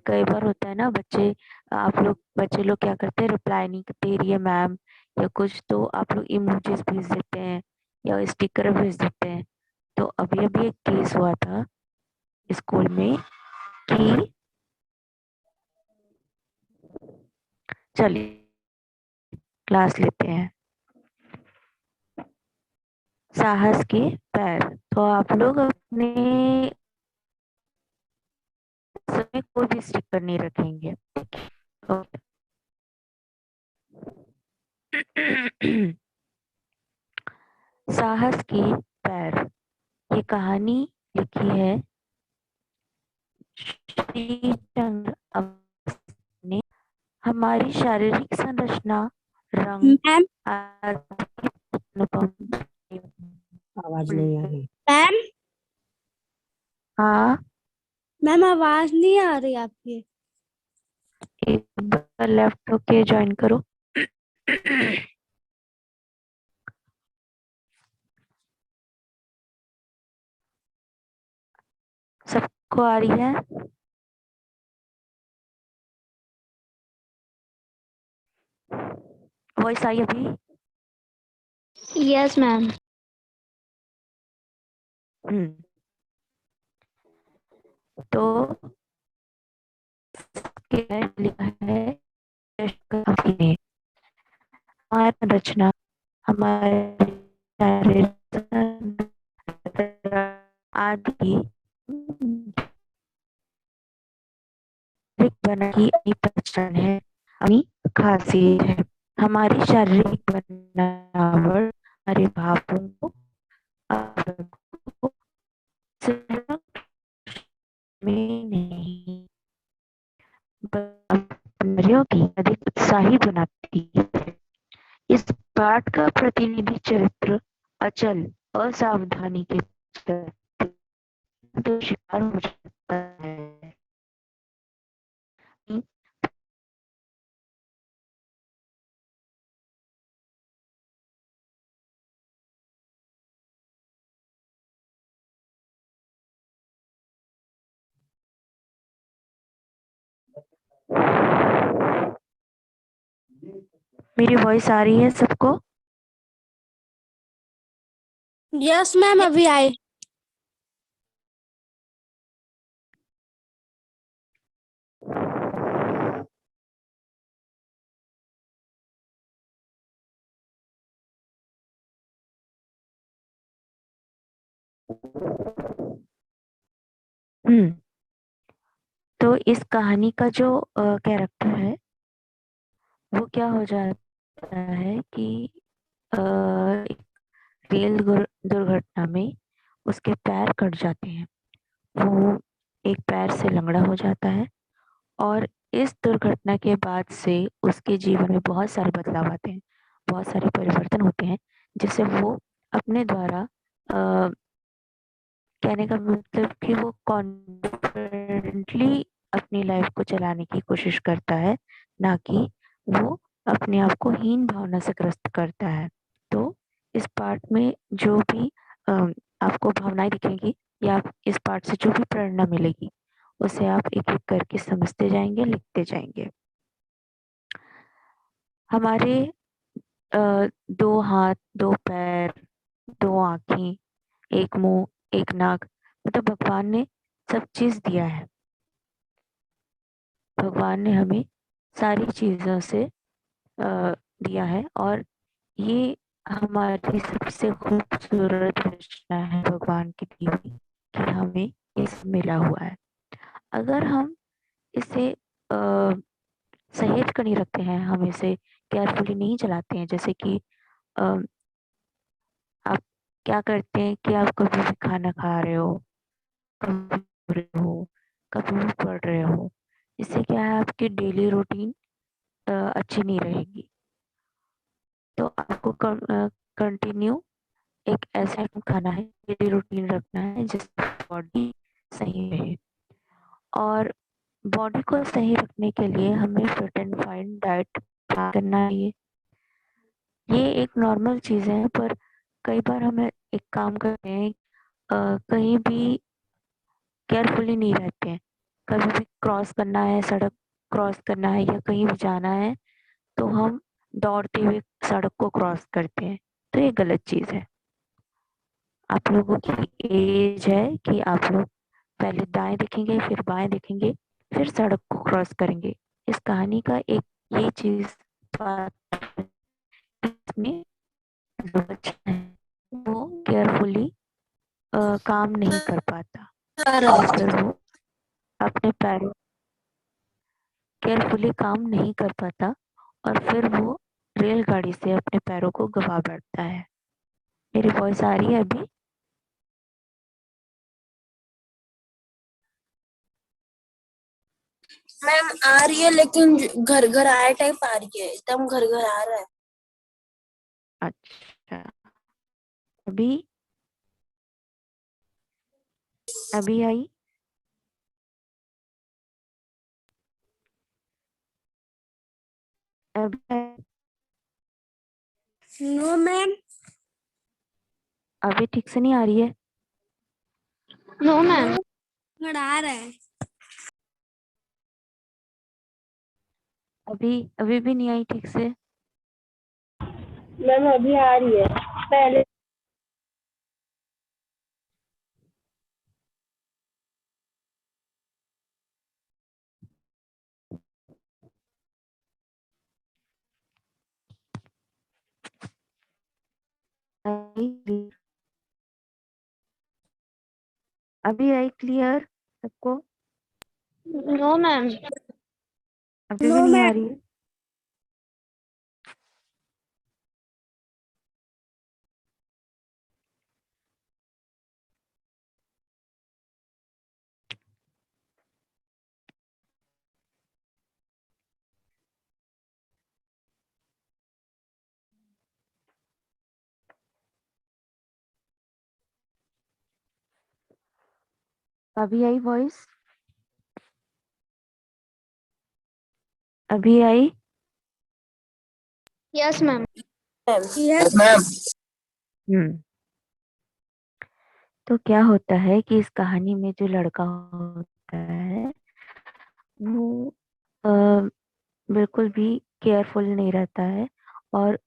कई बार होता है ना, बच्चे लोग क्या करते हैं, रिप्लाई नहीं दे रही है मैम या कुछ, तो आप लोग इमोजीज भेज देते हैं या स्टिकर भेज देते हैं। तो अभी अभी एक केस हुआ था स्कूल में कि, चलिए क्लास लेते हैं, साहस के पैर। तो आप लोग अपने समय कोई भी स्टिकर नहीं रखेंगे। साहस के पैर, ये कहानी लिखी है श्री चंद्र अवस्थी ने। हमारी शारीरिक संरचना, रंग मैम आदि अनुपम। आवाज नहीं आ रही। मैम हाँ, मैम आवाज नहीं आ रही आपकी। एक बार लेफ्ट होके ज्वाइन करो। सबको आ रही है? वॉइस आई अभी? Yes ma'am. हम्म। तो लिखा है हमारी रचना, हमारे आदि बना की अपनी पहचान है, अपनी खासियत है। हमारी शारीरिक बनावट हमारे भावों को, आवेगों को सिर्फ में नहीं बल्कि की अधिक उत्साही बनाती है। इस पाठ का प्रतिनिधि चरित्र अचल असावधानी के चलते तो शिकार हो जाता है। मेरी वॉइस आ रही है सबको? यस मैम अभी आए। हम्म। तो इस कहानी का जो कैरेक्टर है, वो क्या हो जाता है कि एक रेल दुर्घटना में उसके पैर कट जाते हैं। वो एक पैर से लंगड़ा हो जाता है, और इस दुर्घटना के बाद से उसके जीवन में बहुत सारे बदलाव आते हैं, बहुत सारे परिवर्तन होते हैं, जिससे वो अपने द्वारा कहने का मतलब कि वो कॉन्फिडेंटली अपनी लाइफ को चलाने की कोशिश करता है, ना कि वो अपने आप को हीन भावना से ग्रस्त करता है। तो इस पार्ट में जो भी आपको भावनाएं दिखेंगी, या आप इस पार्ट से जो भी प्रेरणा मिलेगी, उसे आप एक एक करके समझते जाएंगे, लिखते जाएंगे। हमारे दो हाथ, दो पैर, दो आंखें, एक मुंह, एक नाक, मतलब भगवान ने सब चीज दिया है। भगवान ने हमें सारी चीजों से दिया है, और ये हमारी सबसे खूबसूरत रचना है भगवान की दी हुई, कि हमें ये सब मिला हुआ है। अगर हम इसे सहेज कर नहीं रखते हैं, हम इसे केयरफुली नहीं चलाते हैं, जैसे कि अ, आप क्या करते हैं कि आप कभी भी खाना खा रहे हो, कभी सो रहे हो, कभी भी पढ़ रहे हो, इससे क्या है, आपकी डेली रूटीन अच्छी नहीं रहेगी। तो आपको कंटिन्यू एक ऐसा आइटम खाना है, डेली रूटीन रखना है जिससे बॉडी सही रहे। और बॉडी को सही रखने के लिए हमें फिट एंड फाइन डाइट करना चाहिए। ये एक नॉर्मल चीज़ है, पर कई बार हमें एक काम करते हैं, कहीं भी केयरफुली नहीं रहते हैं, कभी भी क्रॉस करना है, सड़क क्रॉस करना है या कहीं भी जाना है तो हम दौड़ते हुए सड़क को क्रॉस करते हैं, तो ये गलत चीज है। आप लोगों की एज है कि आप लोग पहले दाएं देखेंगे, फिर बाएं देखेंगे, फिर सड़क को क्रॉस करेंगे। इस कहानी का एक ये चीज इसमें जो बच्चा है वो केयरफुली काम नहीं कर पाता और फिर वो अपने पैरों केयरफुली काम नहीं कर पाता और फिर वो रेलगाड़ी से अपने पैरों को गवा बैठता है। मेरी वॉइस आ रही है अभी? मैम आ रही है, लेकिन घर घर आए टाइप आ रही है, एकदम घर घर आ रहा है। अच्छा, अभी अभी आई? अभी नो मैम। अभी ठीक से नहीं आ रही है? No ma'am. घर आ रहा है। अभी अभी भी नहीं आई ठीक से? मैम अभी आ रही है, पहले। आई? अभी आई क्लियर सबको? No ma'am. अभी भी नो नहीं आ मैम। रही है? अभी आई वॉइस? अभी आई? Yes ma'am. Yes ma'am. Hmm. तो क्या होता है कि इस कहानी में जो लड़का होता है वो अ, बिल्कुल भी केयरफुल नहीं रहता है और अ,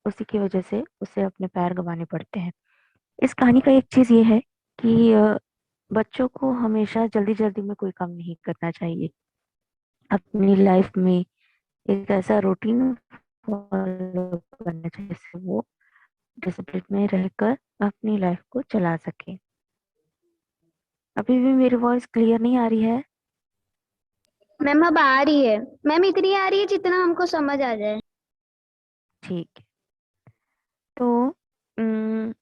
उसी की वजह से उसे अपने पैर गंवाने पड़ते हैं। इस कहानी का एक चीज ये है कि बच्चों को हमेशा जल्दी जल्दी में कोई काम नहीं करना चाहिए। अपनी लाइफ में एक ऐसा रूटीन फॉलो करना चाहिए जिससे वो डिसिप्लिन में रहकर अपनी लाइफ को चला सके। अभी भी मेरी वॉइस क्लियर नहीं आ रही है? मैम अब आ रही है। मैम इतनी आ रही है जितना हमको समझ आ जाए। ठीक है। तो अम,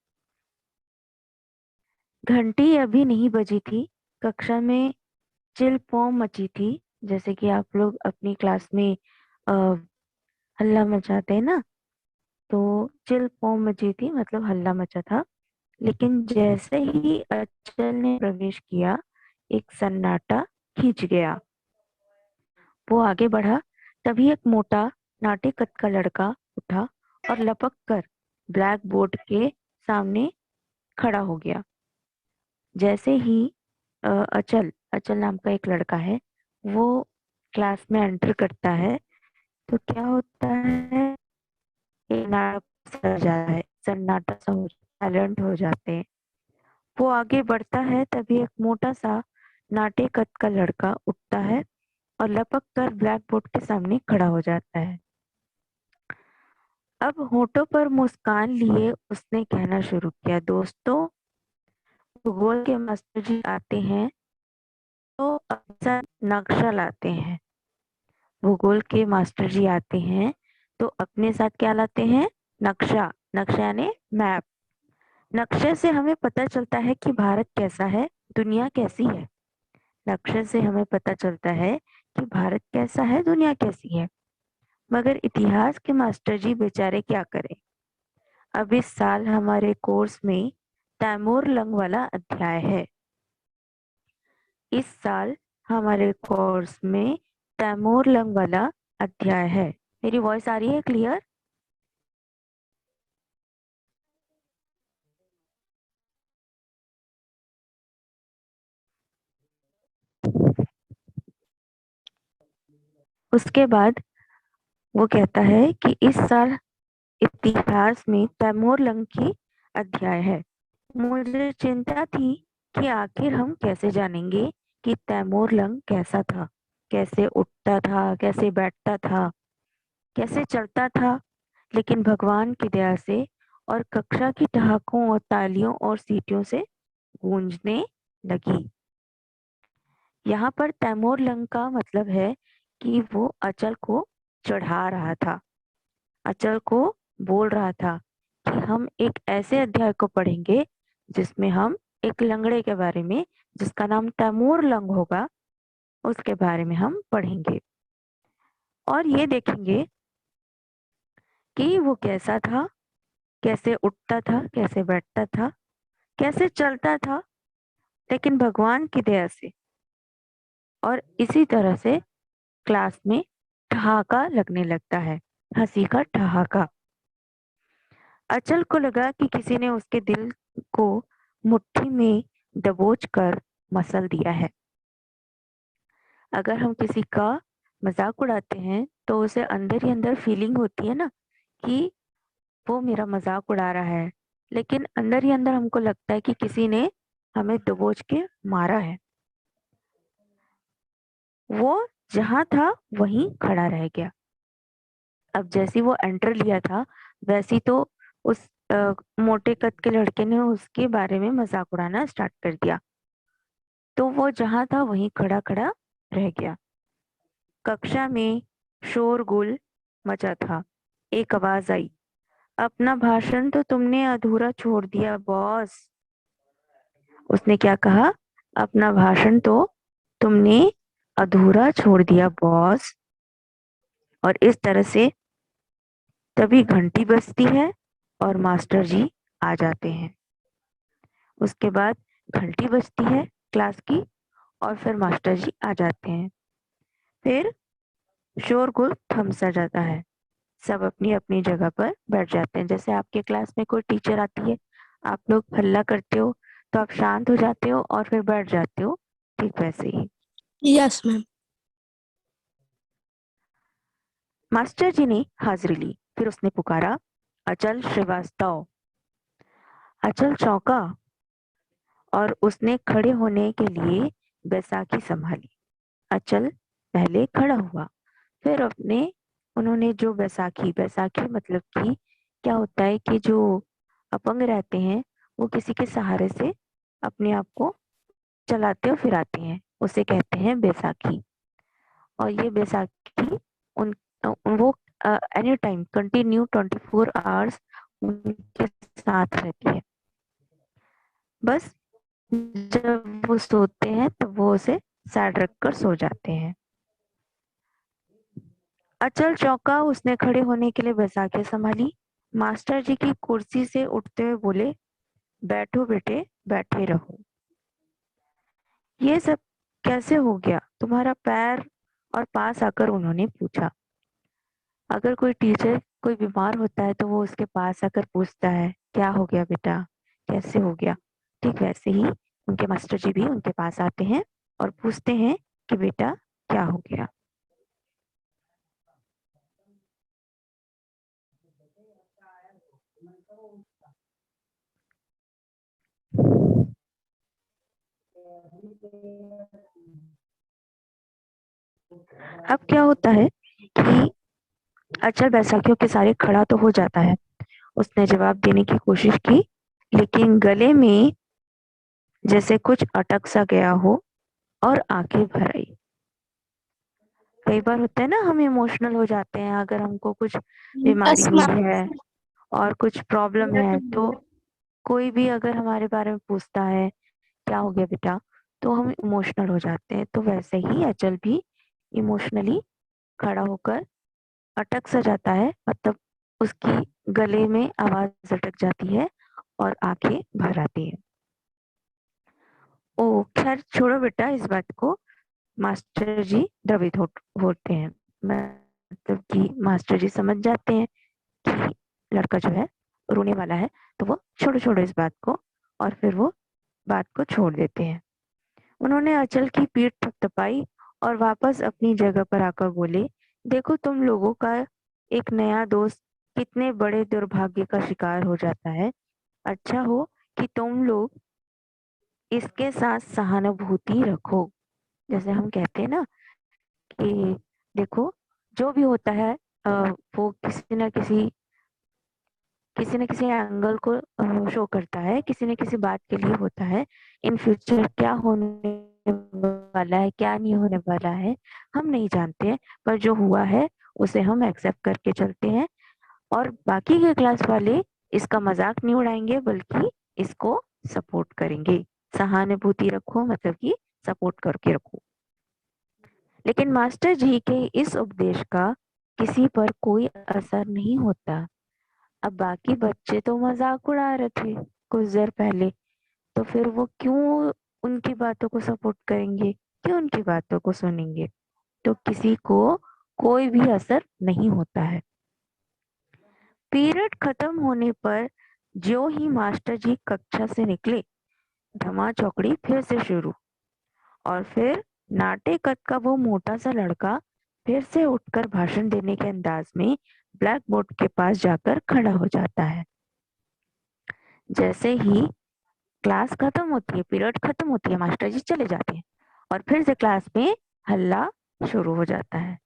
घंटी अभी नहीं बजी थी, कक्षा में चिल पॉम मची थी। जैसे कि आप लोग अपनी क्लास में अ, हल्ला मचाते हैं ना, तो चिल पॉम मची थी मतलब हल्ला मचा था। लेकिन जैसे ही अचल ने प्रवेश किया एक सन्नाटा खींच गया। वो आगे बढ़ा, तभी एक मोटा नाटे कद का लड़का उठा और लपक कर ब्लैक बोर्ड के सामने खड़ा हो गया। जैसे ही अचल अचल नाम का एक लड़का है वो क्लास में एंटर करता है तो क्या होता है, एक नाटक सा है, सन्नाटा सा हो, साइलेंट हो जाते हैं। वो आगे बढ़ता है तभी एक मोटा सा नाटे कद का लड़का उठता है और लपक कर ब्लैक बोर्ड के सामने खड़ा हो जाता है। अब होठों पर मुस्कान लिए उसने कहना शुरू किया, दोस्तों भूगोल के मास्टर जी आते हैं तो अक्सर नक्शा लाते हैं। भूगोल के मास्टर जी आते हैं तो अपने साथ क्या लाते हैं? नक्शा। नक्शा यानी मैप। नक्शे से हमें पता चलता है कि भारत कैसा है, दुनिया कैसी है। नक्शे से हमें पता चलता है कि भारत कैसा है, दुनिया कैसी है। मगर इतिहास के मास्टर जी बेचारे क्या करें। अब इस साल हमारे कोर्स में तैमूर लंग वाला अध्याय है। इस साल हमारे कोर्स में तैमूर लंग वाला अध्याय है। मेरी वॉइस आ रही है क्लियर? उसके बाद वो कहता है कि इस साल इतिहास में तैमूर लंग की अध्याय है। मुझे चिंता थी कि आखिर हम कैसे जानेंगे कि तैमूर लंग कैसा था, कैसे उठता था, कैसे बैठता था, कैसे चलता था। लेकिन भगवान की दया से और कक्षा की ठहाकों और तालियों और सीटियों से गूंजने लगी। यहाँ पर तैमूर लंग का मतलब है कि वो अचल को चढ़ा रहा था, अचल को बोल रहा था कि हम एक ऐसे अध्याय को पढ़ेंगे जिसमें हम एक लंगड़े के बारे में, जिसका नाम तैमूर लंग होगा, उसके बारे में हम पढ़ेंगे और ये देखेंगे कि वो कैसा था, कैसे उठता था, कैसे बैठता था, कैसे चलता था, लेकिन भगवान की दया से और इसी तरह से क्लास में ठहाका लगने लगता है, हंसी का ठहाका। अचल को लगा कि किसी ने उसके दिल को मुट्ठी में दबोच कर मसल दिया है। अगर हम किसी का मजाक उड़ाते हैं तो उसे अंदर ही अंदर फीलिंग होती है ना कि वो मेरा मजाक उड़ा रहा है, लेकिन अंदर ही अंदर हमको लगता है कि किसी ने हमें दबोच के मारा है। वो जहां था वहीं खड़ा रह गया। अब जैसी वो एंटर लिया था वैसी तो उस मोटे कद के लड़के ने उसके बारे में मजाक उड़ाना स्टार्ट कर दिया, तो वो जहां था वहीं खड़ा खड़ा रह गया। कक्षा में शोरगुल मचा था। एक आवाज आई, अपना भाषण तो तुमने अधूरा छोड़ दिया बॉस। उसने क्या कहा? अपना भाषण तो तुमने अधूरा छोड़ दिया बॉस। और इस तरह से तभी घंटी बजती है और मास्टर जी आ जाते हैं। उसके बाद घंटी बजती है क्लास की और फिर मास्टर जी आ जाते हैं। फिर शोरगुल थम सा जाता है, सब अपनी अपनी जगह पर बैठ जाते हैं। जैसे आपके क्लास में कोई टीचर आती है, आप लोग हल्ला करते हो तो आप शांत हो जाते हो और फिर बैठ जाते हो, ठीक वैसे ही। Yes ma'am. मास्टर जी ने हाजिरी ली। फिर उसने पुकारा, अचल श्रीवास्तव। अचल चौंका और उसने खड़े होने के लिए बैसाखी संभाली। अचल पहले खड़ा हुआ, फिर उन्होंने जो बैसाखी बैसाखी मतलब कि क्या होता है कि जो अपंग रहते हैं वो किसी के सहारे से अपने आप को चलाते और फिराते हैं, उसे कहते हैं बैसाखी। और ये बैसाखी उन वो एनी टाइम कंटिन्यू 24 आवर्स उनके साथ रहती है। बस जब वो सोते हैं तब वो उसे साइड रखकर सो जाते हैं। अचल चौंका, उसने खड़े होने के लिए बैसाखी संभाली। मास्टर जी की कुर्सी से उठते हुए बोले, बैठो बेटे, बैठे रहो। ये सब कैसे हो गया तुम्हारा पैर? और पास आकर उन्होंने पूछा। अगर कोई टीचर कोई बीमार होता है तो वो उसके पास आकर पूछता है, क्या हो गया बेटा, कैसे हो गया? ठीक वैसे ही उनके मास्टर जी भी उनके पास आते हैं और पूछते हैं कि बेटा क्या हो गया। अब क्या होता है कि अचल बैसाखियों के सारे खड़ा तो हो जाता है। उसने जवाब देने की कोशिश की, लेकिन गले में जैसे कुछ अटक सा गया हो और आंखें भर आई। कई बार होता है ना, हम इमोशनल हो जाते हैं अगर हमको कुछ बीमारी यस हुई मैम। है और कुछ प्रॉब्लम है, तो कोई भी अगर हमारे बारे में पूछता है क्या हो गया बेटा, तो हम इमोशनल हो जाते हैं। तो वैसे ही अचल भी इमोशनली खड़ा होकर अटक सा जाता है, मतलब उसकी गले में आवाज अटक जाती है और आंखें भर आती है। ओ खैर छोड़ो बेटा इस बात को। मास्टर जी द्रवित होते हैं, मतलब कि मास्टर जी समझ जाते हैं कि लड़का जो है रोने वाला है, तो वो छोड़ो छोड़ो इस बात को, और फिर वो बात को छोड़ देते हैं। उन्होंने अचल की पीठ थपथपाई और वापस अपनी जगह पर आकर बोले, देखो तुम लोगों का एक नया दोस्त कितने बड़े दुर्भाग्य का शिकार हो जाता है। अच्छा हो कि तुम लोग इसके साथ सहानुभूति रखो। जैसे हम कहते हैं ना कि देखो जो भी होता है वो किसी न किसी एंगल को शो करता है, किसी न किसी बात के लिए होता है। इन फ्यूचर क्या होने वाला है क्या नहीं होने वाला है हम नहीं जानते हैं, पर जो हुआ है उसे हम एक्सेप्ट करके चलते हैं। और बाकी के क्लास वाले इसका मजाक नहीं उड़ाएंगे बल्कि इसको सपोर्ट करेंगे। सहानुभूति रखो मतलब कि सपोर्ट करके रखो। लेकिन मास्टर जी के इस उपदेश का किसी पर कोई असर नहीं होता। अब बाकी बच्चे तो मजाक उड़ा रहे थे कुछ देर पहले, तो फिर वो क्यों उनकी बातों को सपोर्ट करेंगे, क्यों उनकी बातों को सुनेंगे। तो किसी को कोई भी असर नहीं होता है। पीरियड खत्म होने पर जो ही मास्टर जी कक्षा से निकले, धमा चौकड़ी फिर से शुरू। और फिर नाटे कद का वो मोटा सा लड़का फिर से उठकर भाषण देने के अंदाज में ब्लैक बोर्ड के पास जाकर खड़ा हो जाता है। जैसे ही क्लास खत्म होती है, पीरियड खत्म होती है, मास्टर जी चले जाते हैं और फिर से क्लास में हल्ला शुरू हो जाता है।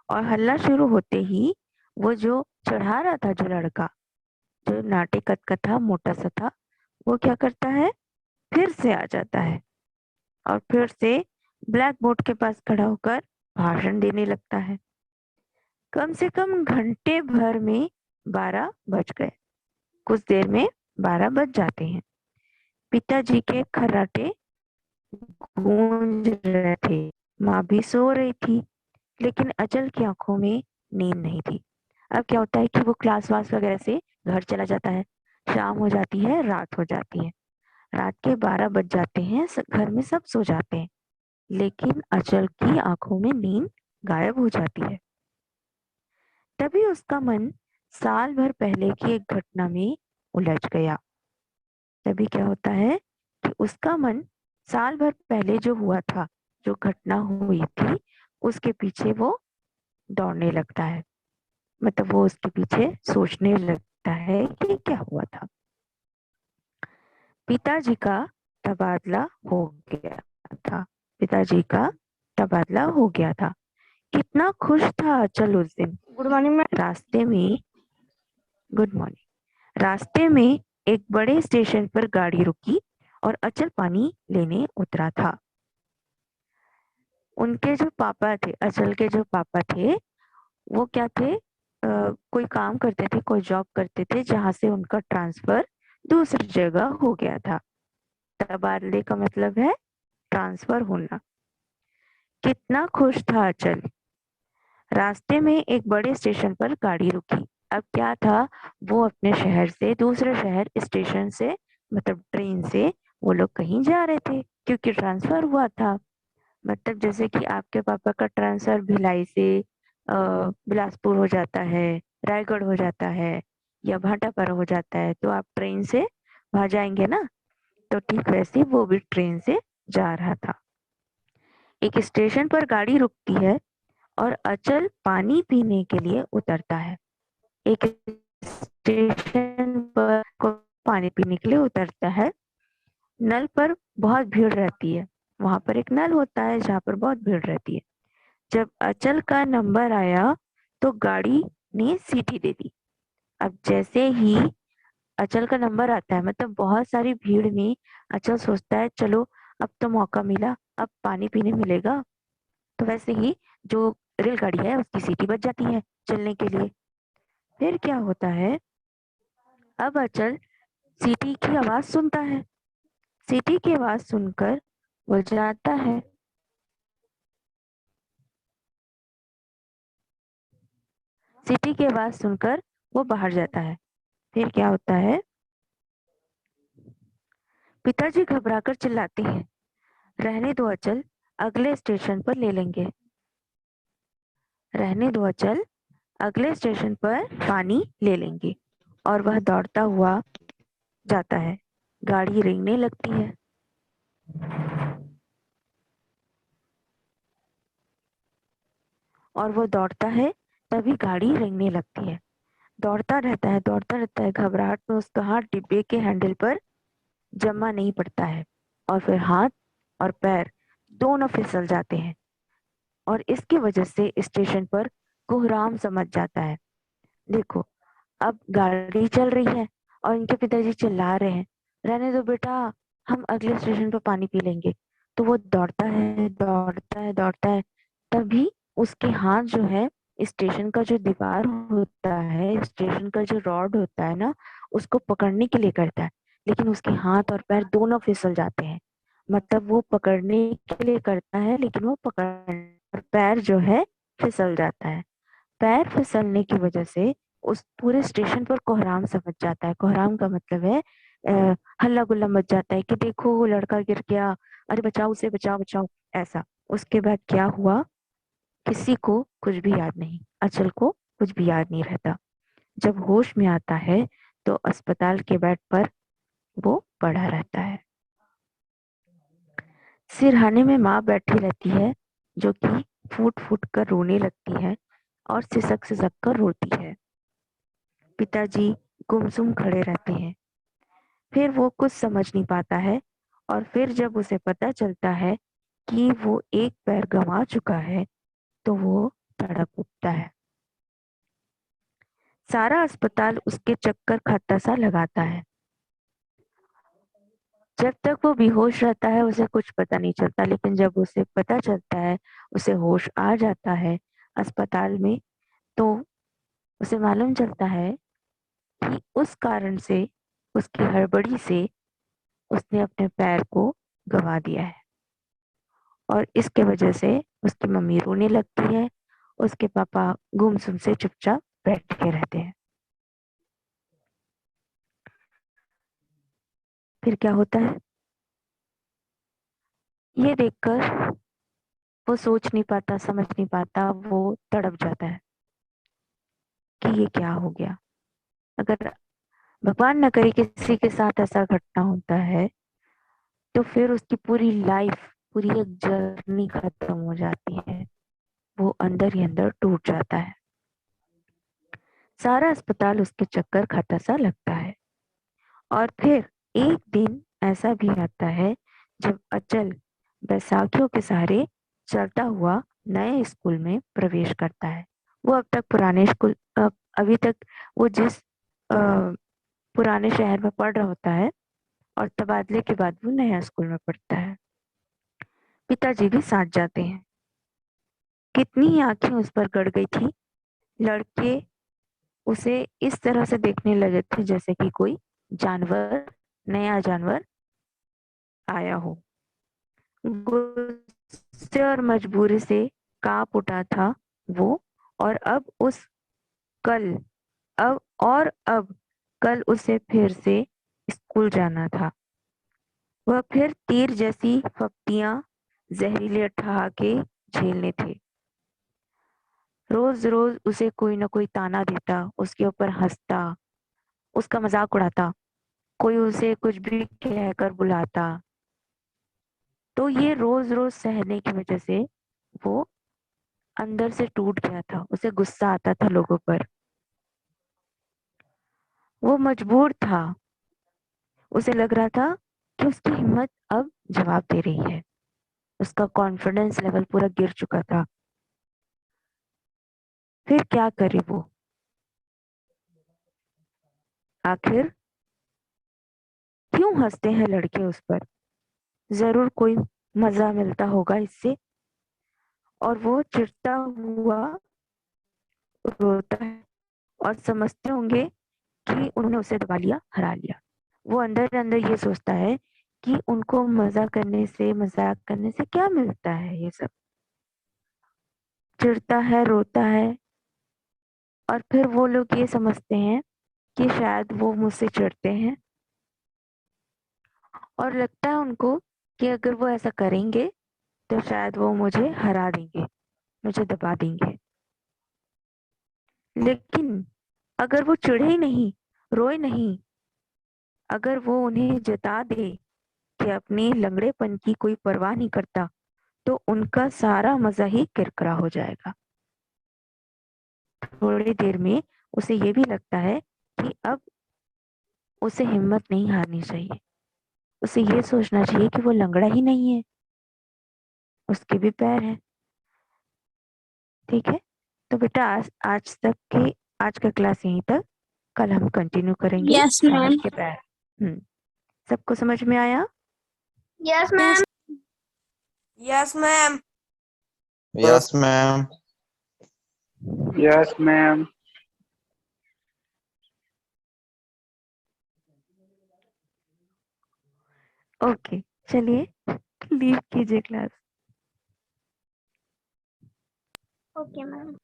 और हल्ला शुरू होते ही वो जो चढ़ा रहा था, जो लड़का जो नाटे कद का था, मोटा सा था, वो क्या करता है, फिर से आ जाता है और फिर से ब्लैक बोर्ड के पास खड़ा होकर भाषण देने लगता है। कम से कम घंटे भर में 12 बज गए। कुछ देर में 12 बज जाते हैं। पिताजी के खर्राटे गूंज रहे थे। माँ भी सो रही थी, लेकिन अचल की आंखों में नींद नहीं थी। अब क्या होता है कि वो क्लास वास वगैरह से घर चला जाता है। शाम हो जाती है, रात हो जाती है। रात के 12 बज जाते हैं, घर में सब सो जाते हैं, लेकिन अचल की आंखों में नींद गायब हो जाती है। तभी उसका मन साल भर पहले की एक घटना में उलझ गया। तभी क्या होता है कि उसका मन साल भर पहले जो हुआ था, जो घटना हुई थी, उसके पीछे वो दौड़ने लगता है। मतलब वो उसके पीछे सोचने लगता है कि क्या हुआ था। पिताजी का तबादला हो गया था। पिताजी का तबादला हो गया था। कितना खुश था अचल उस दिन। Good morning ma'am. रास्ते में गुड मॉर्निंग। रास्ते में एक बड़े स्टेशन पर गाड़ी रुकी और अचल पानी लेने उतरा था। उनके जो पापा थे, अचल के जो पापा थे, वो क्या थे, कोई काम करते थे, कोई जॉब करते थे, जहां से उनका ट्रांसफर दूसरी जगह हो गया था। तबादले का मतलब है ट्रांसफर होना। कितना खुश था अचल। रास्ते में एक बड़े स्टेशन पर गाड़ी रुकी। अब क्या था, वो अपने शहर से दूसरे शहर स्टेशन से मतलब ट्रेन से वो लोग कहीं जा रहे थे, क्योंकि ट्रांसफर हुआ था। मतलब जैसे कि आपके पापा का ट्रांसफर भिलाई से बिलासपुर हो जाता है, रायगढ़ हो जाता है या भाटापारा हो जाता है, तो आप ट्रेन से वहां जाएंगे ना। तो ठीक वैसे वो भी ट्रेन से जा रहा था। एक स्टेशन पर गाड़ी रुकती है और अचल पानी पीने के लिए उतरता है। एक स्टेशन पर पानी पीने के लिए उतरता है। नल पर बहुत भीड़ रहती है। वहां पर एक नल होता है जहाँ पर बहुत भीड़ रहती है। जब अचल का नंबर आया तो गाड़ी ने सीटी दे दी। अब जैसे ही अचल का नंबर आता है, मतलब बहुत सारी भीड़ में अचल सोचता है चलो अब तो मौका मिला, अब पानी पीने मिलेगा। तो वैसे ही जो रेलगाड़ी है उसकी सीटी बज जाती है चलने के लिए। फिर क्या होता है, अब अचल सीटी की आवाज सुनता है। सीटी की आवाज सुनकर वो जाता है। सीटी की आवाज सुनकर वो बाहर जाता है। फिर क्या होता है, पिताजी घबराकर चिल्लाते हैं, रहने दो अचल, अगले स्टेशन पर ले लेंगे। रहने दो अचल, अगले स्टेशन पर पानी ले लेंगे। और वह दौड़ता हुआ जाता है। गाड़ी रेंगने लगती है। और वो दौड़ता है, तभी गाड़ी रेंगने लगती है। दौड़ता रहता है, घबराहट में उसका हाथ डिब्बे के हैंडल पर जमा नहीं पड़ता है, और फिर हाथ और पैर दोनों फिसल जाते हैं, और इसकी वजह से स्टेशन पर कोहराम समझ जाता है। देखो, अब गाड़ी चल रही है और इनके पिताजी चिल्ला रहे हैं, रहने दो बेटा, हम अगले स्टेशन पर पानी पी लेंगे। तो वो दौड़ता है, तभी उसके हाथ जो है, स्टेशन का जो दीवार होता है, स्टेशन का जो रॉड होता है ना, उसको पकड़ने के लिए करता है, लेकिन उसके हाथ और पैर दोनों फिसल जाते हैं। मतलब वो पकड़ने के लिए करता है, लेकिन वो पकड़ और पैर जो है फिसल जाता है। पैर फिसलने की वजह से उस पूरे स्टेशन पर कोहराम समझ जाता है। कोहराम का मतलब है हल्ला गुल्ला मच जाता है कि देखो वो लड़का गिर गया, अरे बचाओ उसे, बचाओ बचाओ, ऐसा। उसके बाद क्या हुआ, किसी को कुछ भी याद नहीं, अचल को कुछ भी याद नहीं रहता। जब होश में आता है तो अस्पताल के बेड पर वो पड़ा रहता है। सिरहाने में माँ बैठी रहती है, जो कि फूट फूट कर रोने लगती है और सिसक सिसक कर रोती है। पिताजी गुमसुम खड़े रहते हैं। फिर वो कुछ समझ नहीं पाता है, और फिर जब उसे पता चलता है कि वो एक पैर गंवा चुका है, तो वो तड़प उठता है। सारा अस्पताल उसके चक्कर खाता सा लगाता है। जब तक वो बेहोश रहता है उसे कुछ पता नहीं चलता, लेकिन जब उसे पता चलता है, उसे होश आ जाता है अस्पताल में, तो उसे मालूम चलता है कि उस कारण से, उसकी हड़बड़ी से उसने अपने पैर को गंवा दिया है, और इसके वजह से उसकी मम्मी रोने लगती है, उसके पापा गुमसुम से चुपचाप बैठे रहते हैं। फिर क्या होता है, ये देखकर वो सोच नहीं पाता, समझ नहीं पाता, वो तड़प जाता है कि ये क्या हो गया। अगर भगवान न करे किसी के साथ ऐसा घटना होता है, तो फिर उसकी पूरी लाइफ, पूरी एक जर्नी खत्म हो जाती है। वो अंदर ही अंदर टूट जाता है। सारा अस्पताल उसके चक्कर खाता सा लगता है। और फिर एक दिन ऐसा भी आता है जब अचल बैसाखियों के सहारे चलता हुआ नए स्कूल में प्रवेश करता है। वो अब तक पुराने स्कूल अभी तक वो जिस पुराने शहर में पढ़ रहा होता है, और तबादले के बाद वो नया स्कूल में पढ़ता है। पिताजी भी साथ जाते हैं। कितनी ही आंखें उस पर गड़ गई थी। लड़के उसे इस तरह से देखने लगे थे जैसे कि कोई जानवर, नया जानवर आया हो। गुस्से और मजबूरी से कांप उठा था वो। और अब उस कल अब और अब कल उसे फिर से स्कूल जाना था। वह फिर तीर जैसी फप्तियां, जहरीले ठहाके झेलने थे। रोज रोज उसे कोई ना कोई ताना देता, उसके ऊपर हंसता, उसका मजाक उड़ाता, कोई उसे कुछ भी कहकर बुलाता। तो ये रोज रोज सहने की वजह से वो अंदर से टूट गया था। उसे गुस्सा आता था लोगों पर। वो मजबूर था। उसे लग रहा था कि उसकी हिम्मत अब जवाब दे रही है। उसका कॉन्फिडेंस लेवल पूरा गिर चुका था। फिर क्या करे वो। आखिर क्यों हंसते हैं लड़के उस पर, जरूर कोई मजा मिलता होगा इससे। और वो चिढ़ता हुआ रोता है, और समझते होंगे कि उन्होंने उसे दबा लिया, हरा लिया। वो अंदर अंदर ये सोचता है कि उनको मजा करने से, मजाक करने से क्या मिलता है। ये सब चिढ़ता है, रोता है, और फिर वो लोग ये समझते हैं कि शायद वो मुझसे चिढ़ते हैं, और लगता है उनको कि अगर वो ऐसा करेंगे तो शायद वो मुझे हरा देंगे, मुझे दबा देंगे। लेकिन अगर वो चिढ़े नहीं, रोए नहीं, अगर वो उन्हें जता दे कि अपने लंगड़ेपन की कोई परवाह नहीं करता, तो उनका सारा मजा ही किरकिरा हो जाएगा। थोड़ी देर में उसे ये भी लगता है कि अब उसे हिम्मत नहीं हारनी चाहिए। उसे ये सोचना चाहिए कि वो लंगड़ा ही नहीं है, उसके भी पैर हैं। ठीक है, तो बेटा आज का क्लास यहीं तक। कल हम कंटिन्यू करेंगे यस साइंस मैम। के पैर। सबको समझ में आया? Yes ma'am. Yes ma'am. Yes ma'am. Yes ma'am. Okay, चलिए लीव कीजिए क्लास। Okay ma'am.